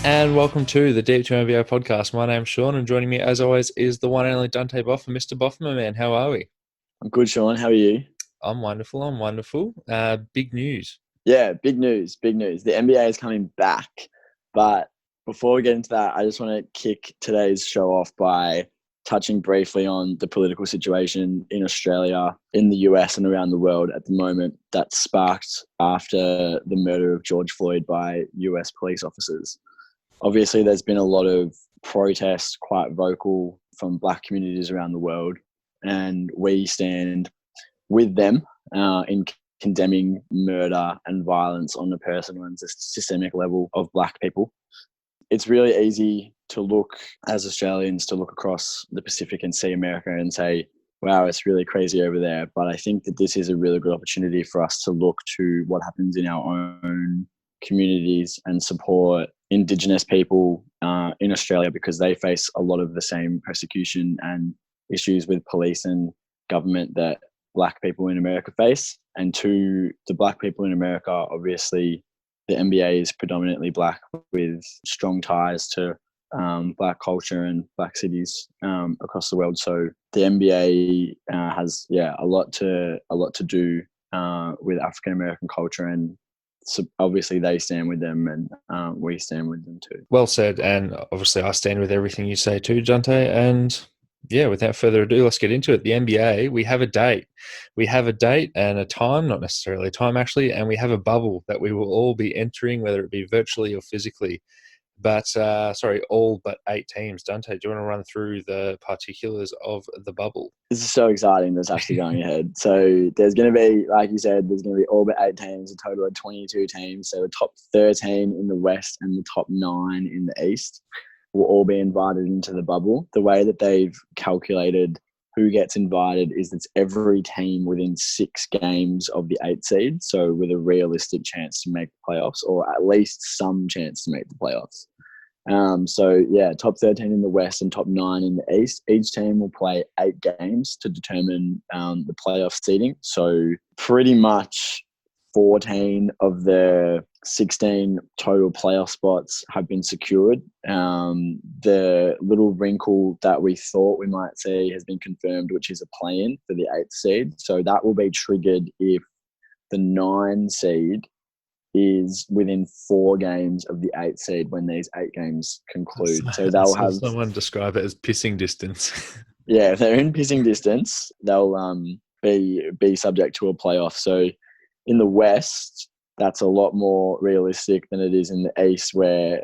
And welcome to the Deep to NBA podcast. My name's Sean, and joining me, as always, is the one and only Dante Boffa. Mr. Boffa, my man, how are we? I'm good, Sean. How are you? I'm wonderful. I'm wonderful. Big news. Yeah, big news, big news. The NBA is coming back. But before we get into that, I just want to kick today's show off by touching briefly on the political situation in Australia, in the US, and around the world at the moment that sparked after the murder of George Floyd by US police officers. Obviously, there's been a lot of protests, quite vocal, from Black communities around the world, and we stand with them in condemning murder and violence on a personal and systemic level of Black people. It's really easy to look, as Australians, to look across the Pacific and see America and say, wow, it's really crazy over there. But I think that this is a really good opportunity for us to look to what happens in our own communities and support Indigenous people in Australia, because they face a lot of the same persecution and issues with police and government that Black people in America face. And to the Black people in America, obviously, the NBA is predominantly Black with strong ties to Black culture and Black cities across the world. So the NBA has a lot to do with African American culture, and so obviously they stand with them, and we stand with them too. Well said. And obviously, I stand with everything you say too, Dante. And yeah, without further ado, let's get into it. The NBA, we have a date. We have a date and a time, not necessarily a time actually, and we have a bubble that we will all be entering, whether it be virtually or physically. But all but 8 teams. Dante, do you want to run through the particulars of the bubble? This is so exciting that's actually going ahead. So there's going to be, like you said, there's going to be all but 8 teams, a total of 22 teams. So the top 13 in the West and the top 9 in the East will all be invited into the bubble. The way that they've calculated who gets invited is it's every team within 6 games of the 8 seed, so with a realistic chance to make the playoffs, or at least some chance to make the playoffs. Top 13 in the West and top 9 in the East. Each team will play 8 games to determine the playoff seeding. So pretty much 14 of the 16 total playoff spots have been secured. The little wrinkle that we thought we might see has been confirmed, which is a play-in for the 8th seed. So that will be triggered if the 9 seed is within 4 games of the 8th seed when these 8 games conclude. So they'll have someone describe it as pissing distance. Yeah, if they're in pissing distance, they'll be subject to a playoff. So in the West, that's a lot more realistic than it is in the East, where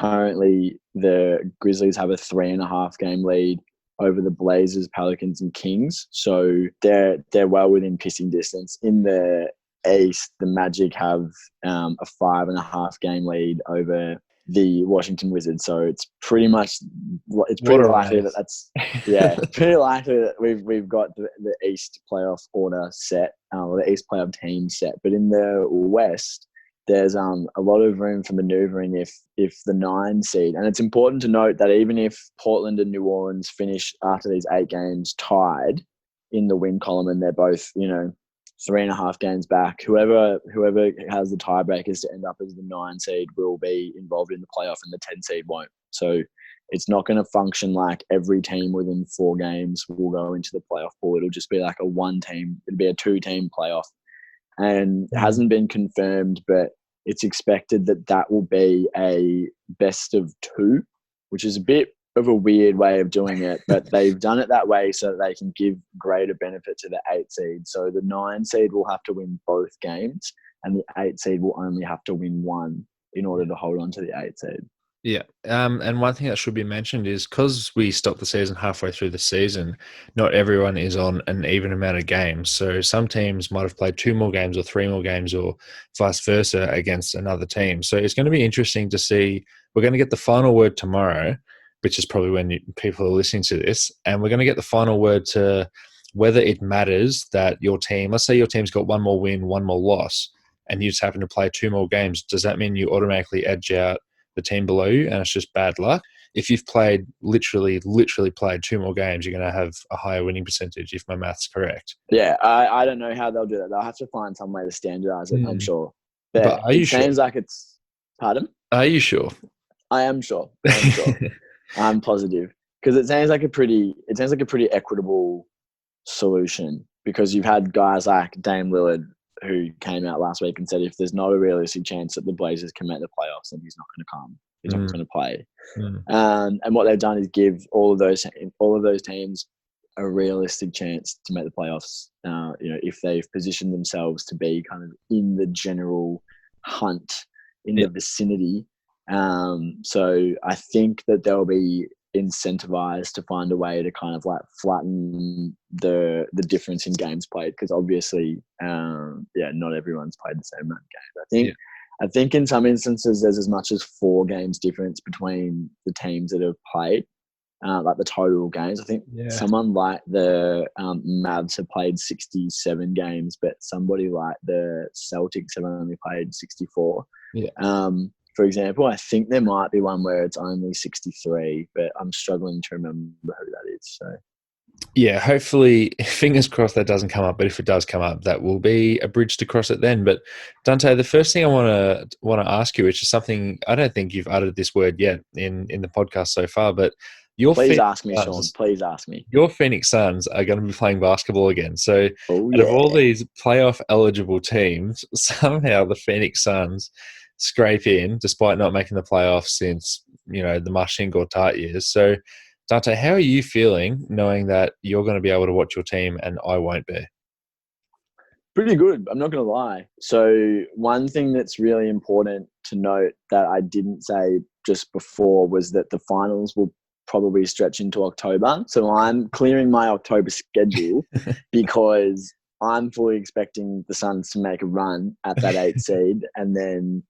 currently the Grizzlies have a 3.5 game lead over the Blazers, Pelicans, and Kings. So they're well within pissing distance. In the East, the Magic have a 5.5 game lead over the Washington Wizards. So it's pretty likely that we've got the East playoff order set, or the East playoff team set. But in the West, there's a lot of room for maneuvering if the 9 seed, and it's important to note that even if Portland and New Orleans finish after these 8 games tied in the win column, and they're both 3.5 games back, whoever has the tiebreakers to end up as the 9 seed will be involved in the playoff, and the 10 seed won't. So it's not going to function like every team within 4 games will go into the playoff pool. It'll just be like a 2-team playoff. And it hasn't been confirmed, but it's expected that will be a best of 2, which is a bit of a weird way of doing it, but they've done it that way so that they can give greater benefit to the 8 seed. So the 9 seed will have to win both games, and the 8 seed will only have to win 1 in order to hold on to the 8 seed. Yeah. And one thing that should be mentioned is because we stopped the season halfway through the season, not everyone is on an even amount of games. So some teams might have played 2 more games or 3 more games or vice versa against another team. So it's going to be interesting to see. We're going to get the final word tomorrow, which is probably when people are listening to this. And we're going to get the final word to whether it matters that your team, let's say your team's got 1 more win, 1 more loss, and you just happen to play 2 more games. Does that mean you automatically edge out the team below you and it's just bad luck? If you've played literally played 2 more games, you're going to have a higher winning percentage, if my math's correct. Yeah, I don't know how they'll do that. They'll have to find some way to standardize it, I'm sure. But are you sure? Seems like it's... Pardon? Are you sure? I am sure. I am sure. I'm positive because it sounds like a pretty equitable solution because you've had guys like Dame Lillard who came out last week and said if there's no realistic chance that the Blazers can make the playoffs, then he's not going to come. He's not Mm, going to play. mm. And what they've done is give all of those teams a realistic chance to make the playoffs. If they've positioned themselves to be kind of in the general hunt in Yeah. the vicinity. So I think that they'll be incentivized to find a way to kind of like flatten the difference in games played because obviously, not everyone's played the same amount of games. I think in some instances there's as much as 4 games difference between the teams that have played, like the total games. I think Yeah. someone like the Mavs have played 67 games, but somebody like the Celtics have only played 64. Yeah. For example, I think there might be one where it's only 63, but I'm struggling to remember who that is. So Yeah, hopefully, fingers crossed that doesn't come up. But if it does come up, that will be a bridge to cross it then. But Dante, the first thing I want to ask you, which is something I don't think you've uttered this word yet in the podcast so far, but your please Phoenix ask me, Sean. Suns, Please ask me. your Phoenix Suns are going to be playing basketball again. So, Oh out of all yeah. these playoff eligible teams, somehow the Phoenix Suns scrape in, despite not making the playoffs since the Marcin Gortat years. So, Dante, how are you feeling knowing that you're going to be able to watch your team and I won't be? Pretty good. I'm not going to lie. So one thing that's really important to note that I didn't say just before was that the finals will probably stretch into October. So I'm clearing my October schedule because I'm fully expecting the Suns to make a run at that 8 seed and then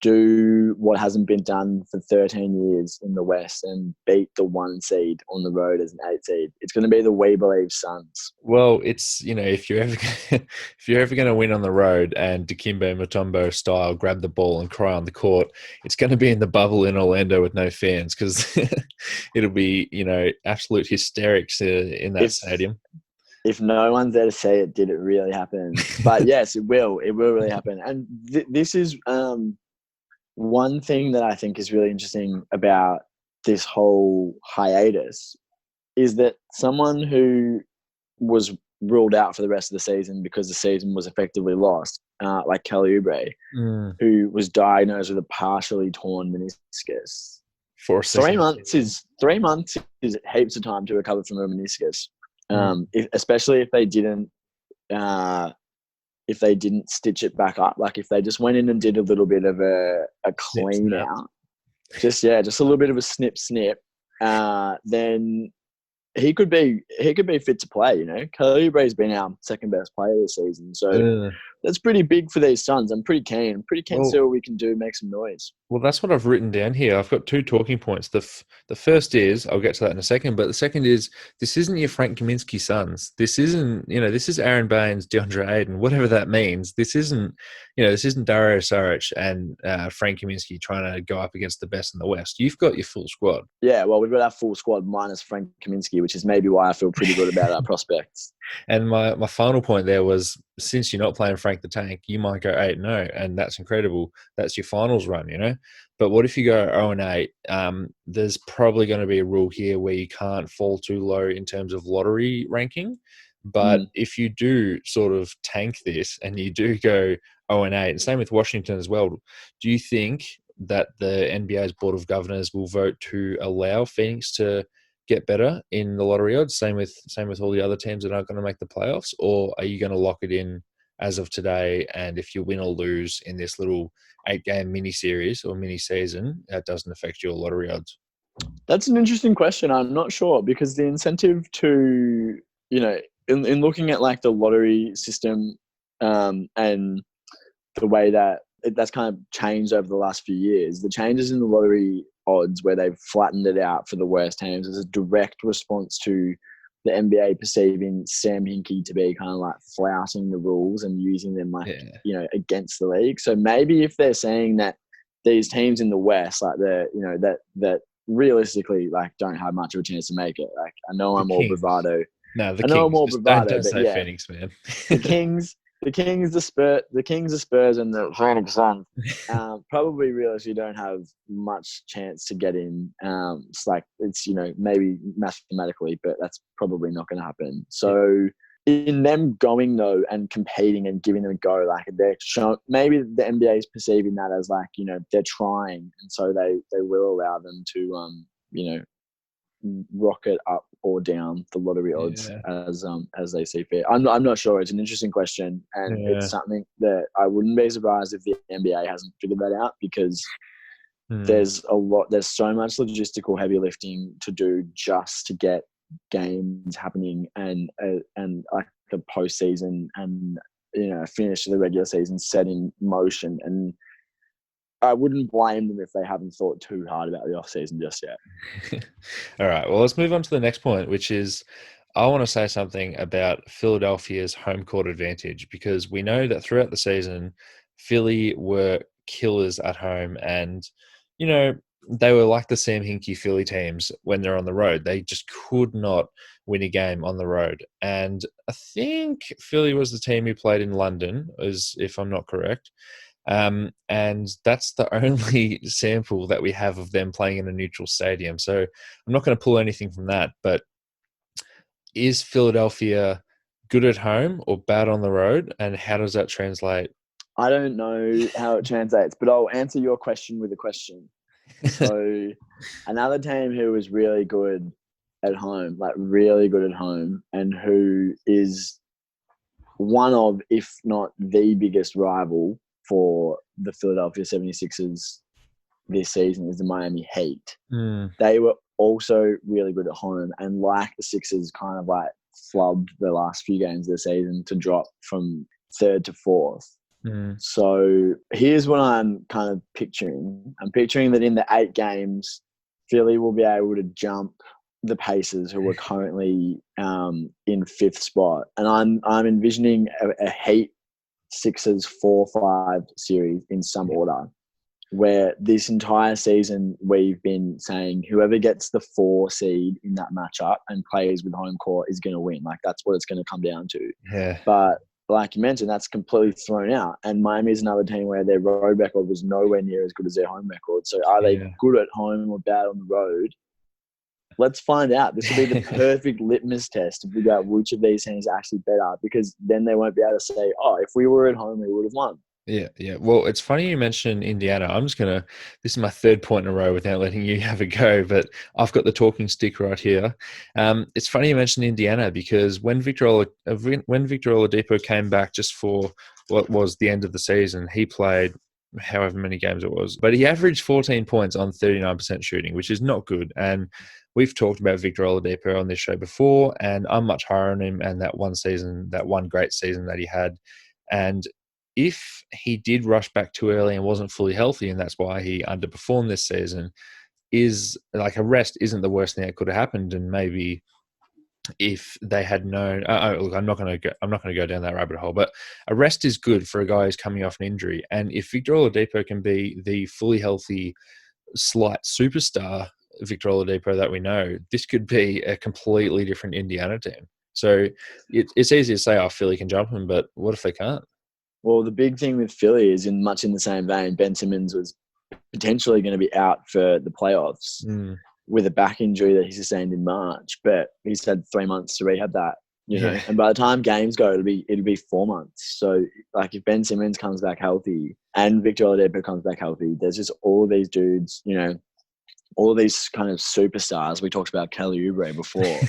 do what hasn't been done for 13 years in the West and beat the 1 seed on the road as an 8 seed. It's going to be the We Believe Suns. Well, it's if you're ever if you're ever going to win on the road and Dikembe Mutombo style grab the ball and cry on the court, it's going to be in the bubble in Orlando with no fans because it'll be absolute hysterics in that stadium. If no one's there to say it, did it really happen? But yes, it will. It will really happen. And this is one thing that I think is really interesting about this whole hiatus is that someone who was ruled out for the rest of the season because the season was effectively lost, like Kelly Oubre, who was diagnosed with a partially torn meniscus. For 3 months is heaps of time to recover from a meniscus, especially if they didn't stitch it back up. Like if they just went in and did a little bit of a clean out, just a little bit of a snip, then he could be fit to play. Kelly Oubre's been our second best player this season, so that's pretty big for these Suns. I'm pretty keen to see what we can do, make some noise. Well, that's what I've written down here. I've got 2 talking points. The first is, I'll get to that in a second, but the second is, this isn't your Frank Kaminsky Suns. This isn't, this is Aaron Baines, DeAndre Ayton, whatever that means. This isn't Dario Saric and Frank Kaminsky trying to go up against the best in the West. You've got your full squad. Yeah, well, we've got our full squad minus Frank Kaminsky, which is maybe why I feel pretty good about our prospects. And my final point there was, since you're not playing Frank the Tank, you might go 8-0, and that's incredible. That's your finals run, But what if you go 0-8? There's probably going to be a rule here where you can't fall too low in terms of lottery ranking. But if you do sort of tank this and you do go 0-8, and same with Washington as well, do you think that the NBA's Board of Governors will vote to allow Phoenix to get better in the lottery odds? Same with all the other teams that aren't going to make the playoffs, or are you going to lock it in as of today? And if you win or lose in this little 8-game mini series or mini season, that doesn't affect your lottery odds. That's an interesting question. I'm not sure because the incentive to in looking at like the lottery system and the way that that's kind of changed over the last few years, the changes in the lottery odds where they've flattened it out for the worst teams is a direct response to the NBA perceiving Sam Hinkie to be kind of like flouting the rules and using them against the league. So maybe if they're saying that these teams in the West, like that realistically like don't have much of a chance to make it. Like I know I'm all bravado. No, the Kings. Don't say Phoenix, man. The the Spurs, and the Phoenix Suns probably realistically don't have much chance to get in. It's like it's maybe mathematically, but that's probably not going to happen. So in them going though and competing and giving them a go, like they're showing, maybe the NBA is perceiving that as like they're trying, and so they will allow them to rocket up or down the lottery odds as they see fit. I'm not sure. It's an interesting question, and it's something that I wouldn't be surprised if the NBA hasn't figured that out, because there's so much logistical heavy lifting to do just to get games happening and like the postseason and finish the regular season set in motion. And I wouldn't blame them if they haven't thought too hard about the offseason just yet. All right. Well, let's move on to the next point, which is I want to say something about Philadelphia's home court advantage, because we know that throughout the season, Philly were killers at home, and they were like the Sam Hinkie Philly teams when they're on the road. They just could not win a game on the road. And I think Philly was the team who played in London, if I'm not correct. And that's the only sample that we have of them playing in a neutral stadium. So I'm not going to pull anything from that. But is Philadelphia good at home or bad on the road? And how does that translate? I don't know how it translates, but I'll answer your question with a question. So another team who was really good at home, and who is one of, if not the biggest rival for the Philadelphia 76ers this season, is the Miami Heat. They were also really good at home, and like the Sixers kind of like flubbed the last few games of the season to drop from third to fourth. So here's what I'm kind of picturing. I'm picturing that in the 8 games, Philly will be able to jump the Pacers, who are currently in 5th spot. And I'm envisioning a Heat Sixers 4-5 series in some order, where this entire season we've been saying whoever gets the 4 seed in that matchup and plays with home court is going to win. Like, that's what it's going to come down to. Yeah. But like you mentioned, that's completely thrown out. And Miami is another team where their road record was nowhere near as good as their home record. So are they good at home or bad on the road? Let's find out. This will be the perfect litmus test to figure out which of these teams are actually better, because then they won't be able to say, oh, if we were at home, we would have won. Yeah. Well, it's funny you mentioned Indiana. This is my 3rd point in a row without letting you have a go, but I've got the talking stick right here. It's funny you mentioned Indiana, because when Victor Oladipo came back just for what was the end of the season, he played however many games it was, but he averaged 14 points on 39% shooting, which is not good. And we've talked about Victor Oladipo on this show before, and I'm much higher on him and that one great season that he had. And if he did rush back too early and wasn't fully healthy, and that's why he underperformed this season, is like a rest isn't the worst thing that could have happened. And maybe if they had known, look, I'm not going to go down that rabbit hole, but a rest is good for a guy who's coming off an injury. And if Victor Oladipo can be the fully healthy, slight superstar Victor Oladipo that we know, this could be a completely different Indiana team. So it's easy to say, oh, Philly can jump him, but what if they can't? Well, the big thing with Philly is, in the same vein, Ben Simmons was potentially going to be out for the playoffs with a back injury that he sustained in March, but he's had 3 months to rehab that, know. And by the time games go, it'll be 4 months. So, like, if Ben Simmons comes back healthy and Victor Oladipo comes back healthy, there's just all of these dudes, all of these kind of superstars. We talked about Kelly Oubre before.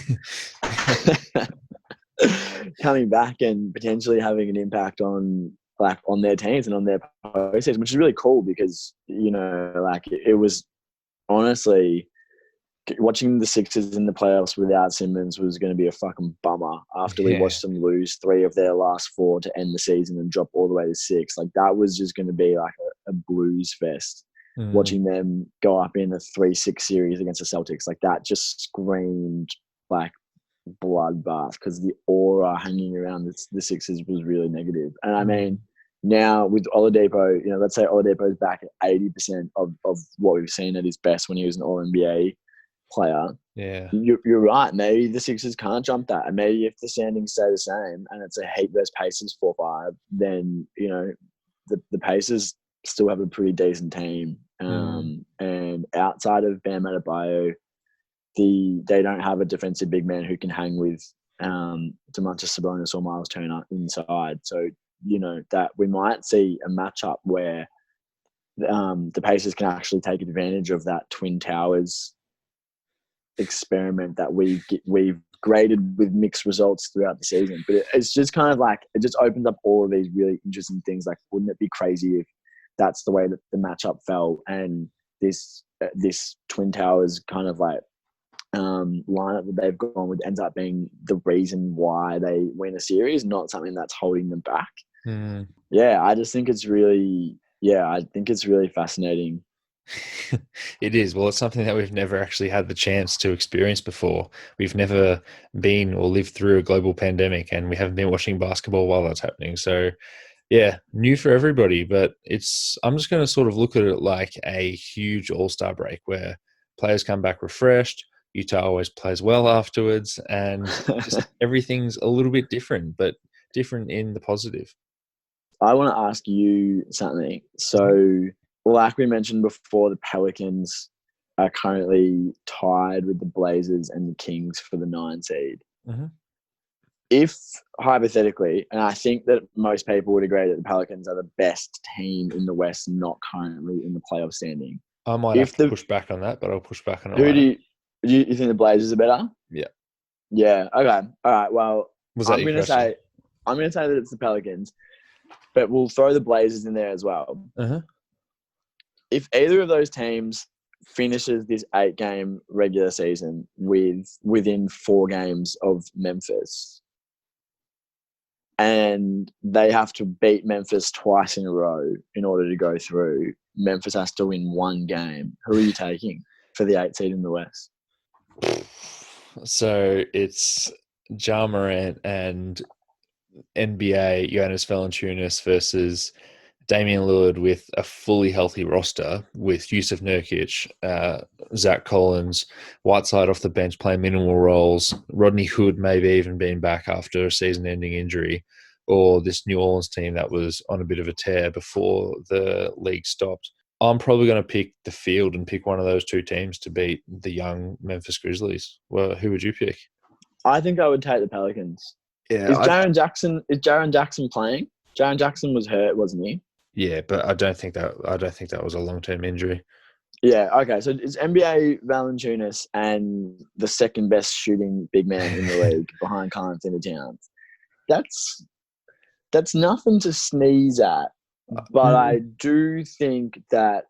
Coming back and potentially having an impact on their teams and on their postseason, which is really cool, because it was honestly, watching the Sixers in the playoffs without Simmons was going to be a fucking bummer after we watched them lose 3 of their last 4 to end the season and drop all the way to 6. Like, that was just going to be like a blues fest. Watching them go up in a 3-6 series against the Celtics, like, that just screamed like bloodbath, because the aura hanging around the Sixers was really negative. And I mean, now with Oladipo, let's say Oladipo's back at 80% of what we've seen at his best when he was an All-NBA player, Yeah. you're right. Maybe the Sixers can't jump that. And maybe if the standings stay the same and it's a Heat versus Pacers 4-5, then, the Pacers still have a pretty decent team. And outside of Bam Adebayo, they don't have a defensive big man who can hang with Domantas Sabonis or Miles Turner inside. So, that we might see a matchup where the Pacers can actually take advantage of that Twin Towers experiment that we've graded with mixed results throughout the season. But it's just kind of like, it just opens up all of these really interesting things. Like, wouldn't it be crazy if that's the way that the matchup fell and this Twin Towers kind of like lineup that they've gone with ends up being the reason why they win a series, not something that's holding them back. Yeah, I just think it's really fascinating. It is. Well, it's something that we've never actually had the chance to experience before. We've never been or lived through a global pandemic, and we haven't been watching basketball while that's happening. So, yeah, new for everybody. But I'm just going to sort of look at it like a huge all-star break where players come back refreshed. Utah always plays well afterwards, and just everything's a little bit different, but different in the positive. I want to ask you something. So, like we mentioned before, the Pelicans are currently tied with the Blazers and the Kings for the 9 seed. If, hypothetically, and I think that most people would agree that the Pelicans are the best team in the West, not currently in the playoff standing. I might have to push back on that, but I'll push back on it. Who do you think the Blazers are better? Yeah. Yeah. Okay. All right. Well, I'm going to say that it's the Pelicans, but we'll throw the Blazers in there as well. If either of those teams finishes this 8-game regular season within 4 games of Memphis, and they have to beat Memphis twice in a row in order to go through, Memphis has to win 1 game. Who are you taking for the 8 seed in the West? So it's Ja Morant and NBA Jonas Valanciunas versus Damian Lillard with a fully healthy roster with Yusuf Nurkic, Zach Collins, Whiteside off the bench playing minimal roles, Rodney Hood maybe even being back after a season-ending injury, or this New Orleans team that was on a bit of a tear before the league stopped. I'm probably going to pick the field and pick one of those 2 teams to beat the young Memphis Grizzlies. Well, who would you pick? I think I would take the Pelicans. Yeah, Is Jaren Jackson playing? Jaren Jackson was hurt, wasn't he? Yeah, but I don't think that was a long-term injury. Yeah, okay. So it's NBA Valanciunas and the second best shooting big man in the league behind Karl-Anthony Towns. That's nothing to sneeze at. But I do think that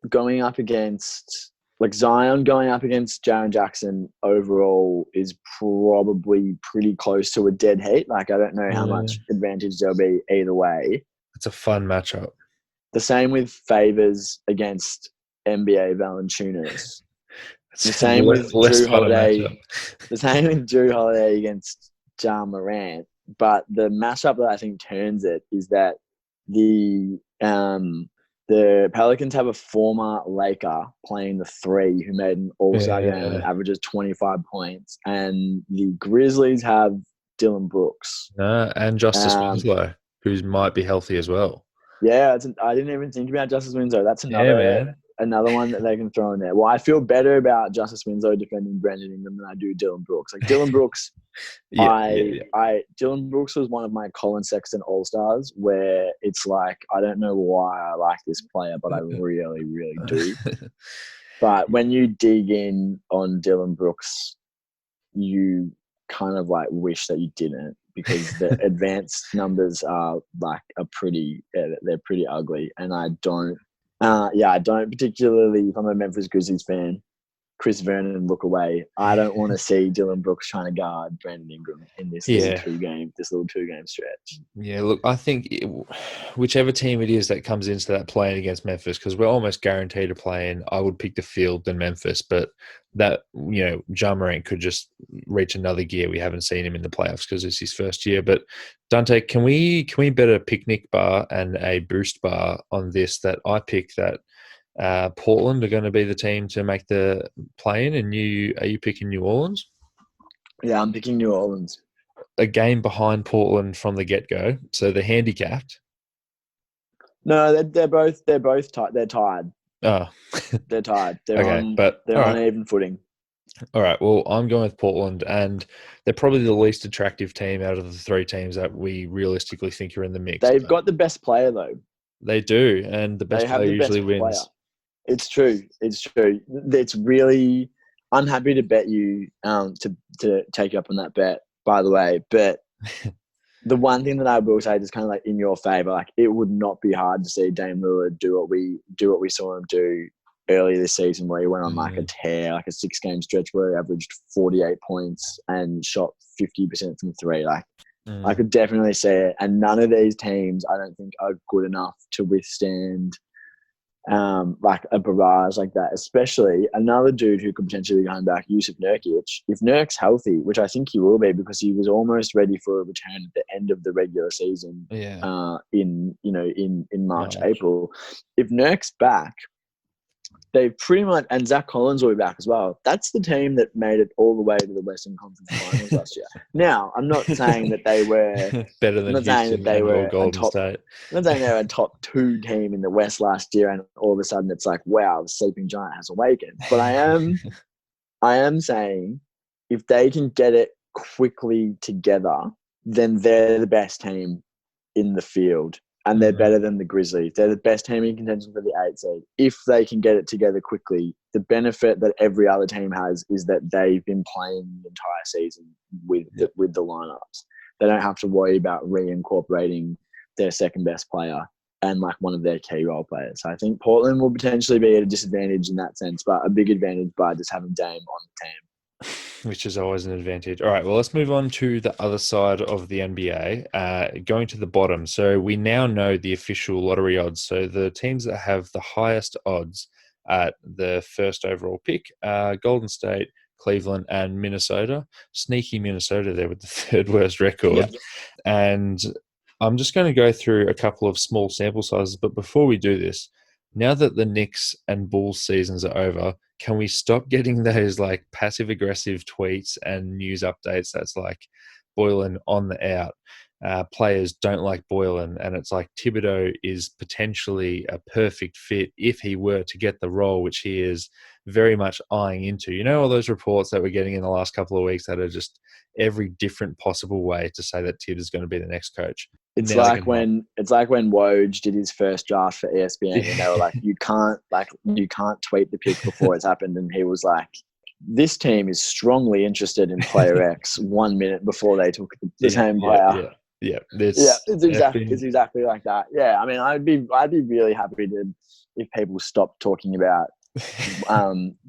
going up against Zion going up against Jaren Jackson overall is probably pretty close to a dead heat. I don't know how much advantage there'll be either way. It's a fun matchup. The same with Favors against NBA Valanciunas. The same with Drew Holiday. The same with Drew Holiday against Ja Morant. But the matchup that I think turns it is that the Pelicans have a former Laker playing the 3 who made an all-star game and averages 25 points. And the Grizzlies have Dylan Brooks. And Justice Winslow, who might be healthy as well. Yeah, I didn't even think about Justice Winslow. That's another one that they can throw in there. Well, I feel better about Justice Winslow defending Brandon Ingram than I do Dylan Brooks. Dylan Brooks, Dylan Brooks was one of my Colin Sexton All-Stars where it's I don't know why I like this player, but I really, really do. But when you dig in on Dylan Brooks, you kind of wish that you didn't, because the advanced numbers are pretty ugly, and I don't particularly, if I'm a Memphis Grizzlies fan, Chris Vernon look away. I don't want to see Dylan Brooks trying to guard Brandon Ingram in this little 2-game stretch. Yeah, look, I think whichever team it is that comes into that playing against Memphis, because we're almost guaranteed to play in, I would pick the field than Memphis, but that, Ja Morant could just reach another gear. We haven't seen him in the playoffs because it's his first year. But Dante, can we bet a picnic bar and a boost bar on this, that I pick that Portland are going to be the team to make the play-in, and are you picking New Orleans? Yeah, I'm picking New Orleans. A game behind Portland from the get-go, so they're handicapped. No, they're both tied. They're tied. Oh, They're tied. okay, but They're all on right. even footing. All right, well, I'm going with Portland, and they're probably the least attractive team out of the three teams that we realistically think are in the mix. They've But got the best player though. they do, and the They best have player the best usually player. wins. It's true. It's true. It's really. I'm happy to bet you to take you up on that bet. By the way, but the one thing that I will say is kind of like in your favor. Like it would not be hard to see Dame Lillard do what we saw him do earlier this season, where he went on like a tear, like a 6-game stretch where he averaged 48 points and shot 50% from three. Like I could definitely see it. And none of these teams, I don't think, are good enough to withstand like a barrage like that. Especially another dude who could potentially be coming back, Yusuf Nurkic. If Nurk's healthy, which I think he will be, because he was almost ready for a return at the end of the regular season. In March, April. If Nurk's back, they pretty much, and Zach Collins will be back as well. That's the team that made it all the way to the Western Conference Finals last year. Now, I'm not saying that they were better than Houston or Golden State. I'm not saying they were a top 2 team in the West last year, and all of a sudden it's like, wow, the sleeping giant has awakened. But I am saying if they can get it quickly together, then they're the best team in the field. And they're better than the Grizzlies. They're the best team in contention for the 8th seed. If they can get it together quickly, the benefit that every other team has is that they've been playing the entire season with the lineups. They don't have to worry about reincorporating their second best player and like one of their key role players. So I think Portland will potentially be at a disadvantage in that sense, but a big advantage by just having Dame on the team. Which is always an advantage. All right, well, let's move on to the other side of the NBA, going to the bottom. So we now know the official lottery odds. So the teams that have the highest odds at the first overall pick are Golden State, Cleveland, and Minnesota. Sneaky Minnesota there with the third worst record. Yep. And I'm just going to go through a couple of small sample sizes. But before we do this, now that the Knicks and Bulls seasons are over, can we stop getting those like passive aggressive tweets and news updates that's like Boylan on the out? Players don't like Boylan, and it's like Thibodeau is potentially a perfect fit if he were to get the role, which he is very much eyeing into. You know, all those reports that we're getting in the last couple of weeks that are just every different possible way to say that Tibbs is going to be the next coach. It's like when Woj did his first draft for ESPN, and they were like, you can't tweet the pick before it's happened, and he was like, this team is strongly interested in player X 1 minute before they took the same player. It's exactly like that. Yeah, I mean, I'd be really happy if people stopped talking about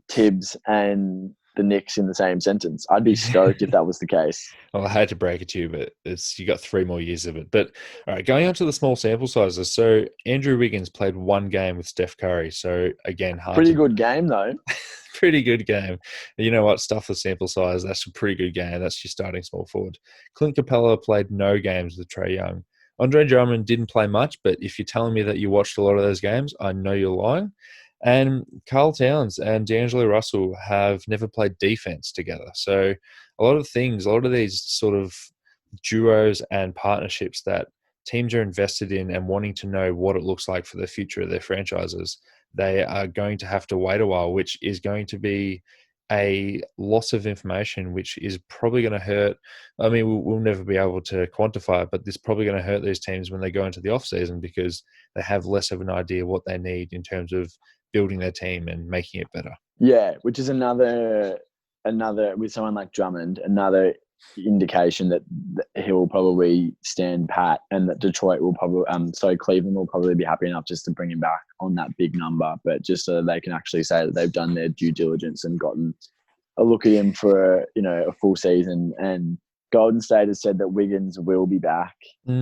Tibbs and the Knicks in the same sentence. I'd be stoked if that was the case. Well, I hate to break it to you, but you got 3 more years of it. But all right, going on to the small sample sizes. So Andrew Wiggins played 1 game with Steph Curry. So again, pretty good game though. Pretty good game. You know what? Stuff the sample size. That's a pretty good game. That's your starting small forward. Clint Capella played no games with Trae Young. Andre Drummond didn't play much, but if you're telling me that you watched a lot of those games, I know you're lying. And Karl Towns and D'Angelo Russell have never played defense together. So a lot of these sort of duos and partnerships that teams are invested in and wanting to know what it looks like for the future of their franchises, they are going to have to wait a while, which is going to be a loss of information, which is probably going to hurt. I mean, we'll never be able to quantify it, but this is probably going to hurt these teams when they go into the off season because they have less of an idea what they need in terms of building their team and making it better. Yeah, which is another with someone like Drummond, another indication that he will probably stand pat, and that Detroit will probably Cleveland will probably be happy enough just to bring him back on that big number, but just so they can actually say that they've done their due diligence and gotten a look at him for a full season. And Golden State has said that Wiggins will be back. Take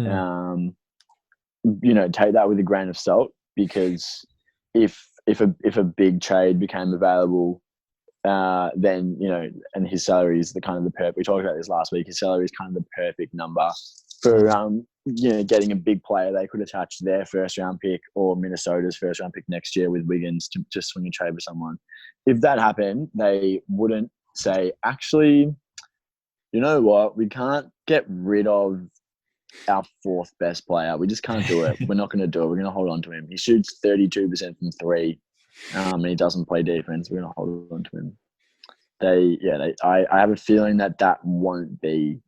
that with a grain of salt, because if a big trade became available, then and his salary is the kind of the perfect. We talked about this last week. His salary is kind of the perfect number for getting a big player they could attach to their first round pick or Minnesota's first round pick next year with Wiggins to swing a trade for someone. If that happened, they wouldn't say, actually, you know what, we can't get rid of our fourth best player. We just can't do it. We're not going to do it. We're going to hold on to him. He shoots 32% from three, and he doesn't play defense. We're going to hold on to him. I have a feeling that won't be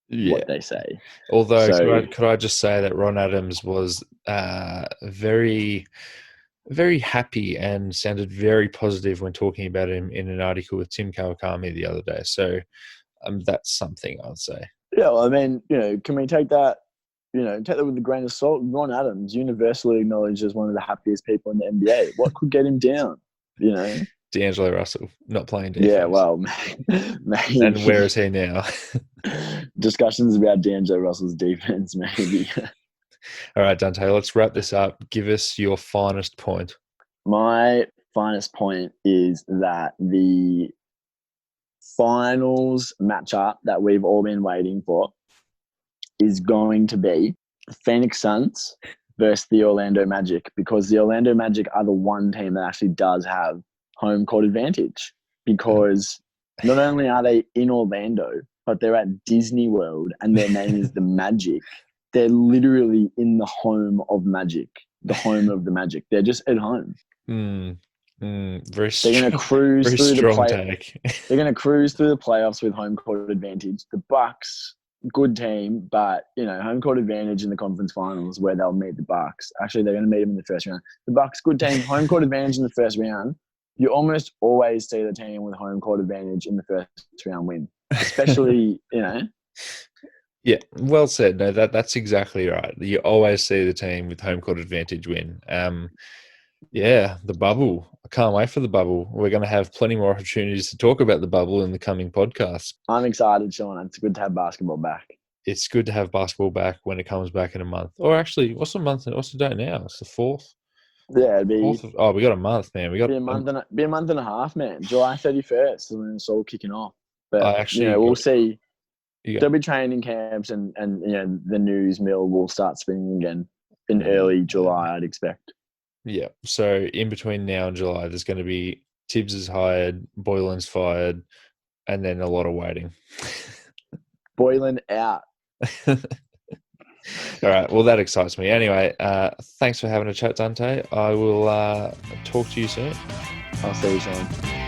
what they say. Although, could I just say that Ron Adams was very, very happy and sounded very positive when talking about him in an article with Tim Kawakami the other day. So that's something I'd say. Yeah, well, I mean, can we take that, take that with a grain of salt? Ron Adams, universally acknowledged as one of the happiest people in the NBA. What could get him down, D'Angelo Russell, not playing defense. Yeah, well, maybe. And where is he now? Discussions about D'Angelo Russell's defense, maybe. All right, Dante, let's wrap this up. Give us your finest point. My finest point is that the finals matchup that we've all been waiting for is going to be Phoenix Suns versus the Orlando Magic, because the Orlando Magic are the one team that actually does have home court advantage, because not only are they in Orlando, but they're at Disney World and their name is the Magic. They're literally in the home of Magic, the home of the Magic. They're just at home. They're going to cruise through take. They're going to cruise through the playoffs with home court advantage. The Bucks, good team, but home court advantage in the conference finals where they'll meet the Bucks. Actually, they're going to meet them in the first round. The Bucks, good team, home court advantage in the first round. You almost always see the team with home court advantage in the first round win, especially Yeah, well said. No, that's exactly right. You always see the team with home court advantage win. Yeah, the bubble. I can't wait for the bubble. We're going to have plenty more opportunities to talk about the bubble in the coming podcasts. I'm excited, Sean. It's good to have basketball back. It's good to have basketball back when it comes back in a month. Or actually, what's the month? What's the date now? It's the 4th. Yeah, it'd be. We got a month, man. We got be a month and a half, man. July 31st, and then it's all kicking off. But we'll see. There'll be training camps, and the news mill will start spinning again in early July, I'd expect. Yeah. So in between now and July, there's going to be Tibbs is hired, Boylan's fired, and then a lot of waiting. Boylan out. All right. Well, that excites me. Anyway, thanks for having a chat, Dante. I will talk to you soon. I'll see you, Sean.